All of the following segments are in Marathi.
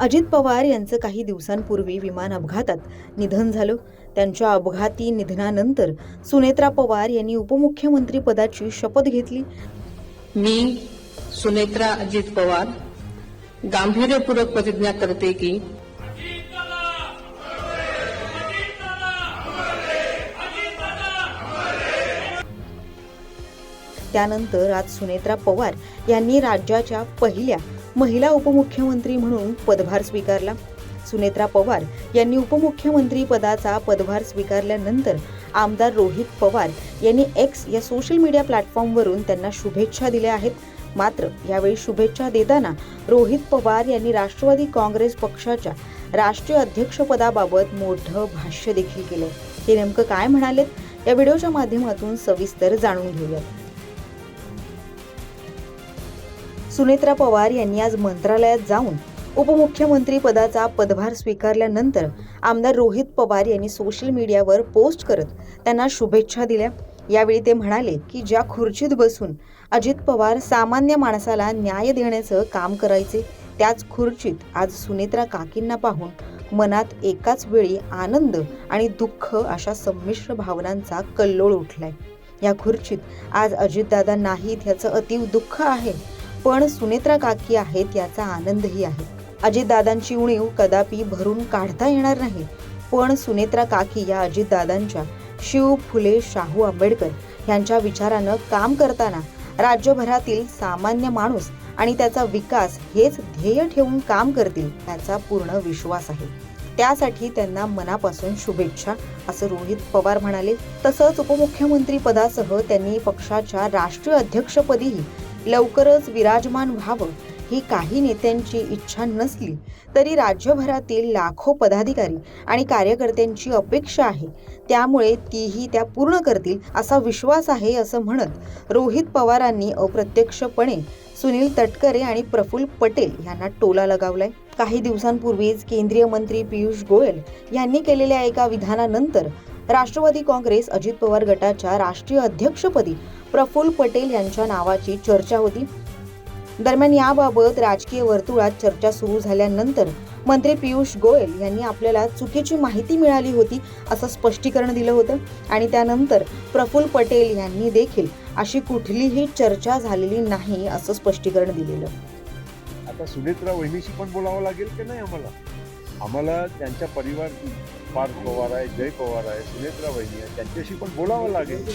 अजित पवार यांचं काही दिवसांपूर्वी विमान अपघातात निधन झालं. त्यांच्या अपघाती निधनानंतर सुनेत्रा पवार यांनी उपमुख्यमंत्री पदाची शपथ घेतली. मी सुनेत्रा अजित पवार गांभीर्यपूर्वक प्रतिज्ञा करते की त्यानंतर आज सुनेत्रा पवार यांनी राज्याच्या पहिल्या महिला उपमुख्यमंत्री म्हणून पदभार स्वीकारला. सुनेत्रा पवार यांनी उपमुख्यमंत्री पदाचा पदभार स्वीकारल्यानंतर आमदार रोहित पवार यांनी एक्स या सोशल मीडिया प्लॅटफॉर्मवरून त्यांना शुभेच्छा दिल्या आहेत. मात्र यावेळी शुभेच्छा देताना रोहित पवार यांनी राष्ट्रवादी काँग्रेस पक्षाच्या राष्ट्रीय अध्यक्षपदाबाबत मोठं भाष्य देखील केलं. ते नेमकं काय म्हणालेत, या व्हिडिओच्या माध्यमातून सविस्तर जाणून घेऊयात. सुनेत्रा पवार यांनी आज मंत्रालयात जाऊन उपमुख्यमंत्री पदाचा पदभार स्वीकारल्यानंतर आमदार रोहित पवार यांनी सोशल मीडियावर पोस्ट करत त्यांना शुभेच्छा दिल्या. यावेळी ते म्हणाले की ज्या खुर्चीत बसून अजित पवार सामान्य माणसाला न्याय देण्याचं काम करायचे, त्याच खुर्चीत आज सुनेत्रा काकींना पाहून मनात एकाच वेळी आनंद आणि दुःख अशा संमिश्र भावनांचा कल्लोळ उठलाय. या खुर्चीत आज अजितदादा नाहीत याचं अतीव दुःख आहे, पण सुनेत्रा काकी आहेत याचा आनंदही आहे. अजितदादांची उणीव कदापि भरून काढता येणार नाही, पण सुनेत्रा काकी या अजितदादांच्या शिव फुले शाहू आंबेडकर यांच्या विचारानं काम करताना राज्यभरातील सामान्य माणूस आणि त्याचा विकास हेच ध्येय ठेवून काम करतील याचा पूर्ण विश्वास आहे. त्यासाठी त्यांना मनापासून शुभेच्छा, असं रोहित पवार म्हणाले. तसंच उपमुख्यमंत्री पदासह त्यांनी पक्षाच्या राष्ट्रीय अध्यक्षपदीही लवकरच विराजमान व्हावं ही काही नेत्यांची इच्छा नसली तरी राज्यभरातील लाखो पदाधिकारी आणि कार्यकर्त्यांची अपेक्षा आहे, त्यामुळे तीही त्या पूर्ण करतील असा विश्वास आहे, असं म्हणत रोहित पवारांनी अप्रत्यक्षपणे सुनील तटकरे आणि प्रफुल्ल पटेल यांना टोला लगावलाय. काही दिवसांपूर्वीच केंद्रीय मंत्री पियुष गोयल यांनी केलेल्या एका विधानानंतर राष्ट्रवादी काँग्रेस अजित पवार गटाच्या राष्ट्रीय अध्यक्षपदी प्रफुल्ल पटेल यांच्या नावाची चर्चा होती. दरम्यान याबाबत राजकीय वर्तुळात चर्चा सुरू झाल्यानंतर मंत्री पियुष गोयल यांनी आपल्याला चुकीची माहिती मिळाली होती असं स्पष्टीकरण दिलं होतं आणि त्यानंतर प्रफुल्ल पटेल यांनी देखील अशी कुठलीही चर्चा झालेली नाही असं स्पष्टीकरण दिलेलं. आता सुनेत्रा वहिनीशी पण बोलावं लागेल की नाही आम्हाला त्यांच्या परिवार पार्थ पवार आहे, जय पवार आहे, सुनेत्रा वहिनी आहे, त्यांच्याशी पण बोलावं लागेल.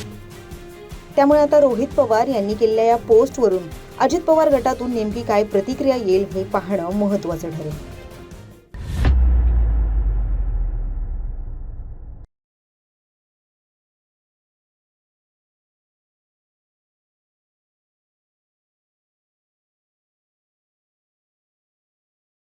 त्यामुळे आता रोहित पवार यांनी केलेल्या या पोस्टवरून अजित पवार गटातून नेमकी काय प्रतिक्रिया येईल हे पाहणं महत्त्वाचं ठरेल.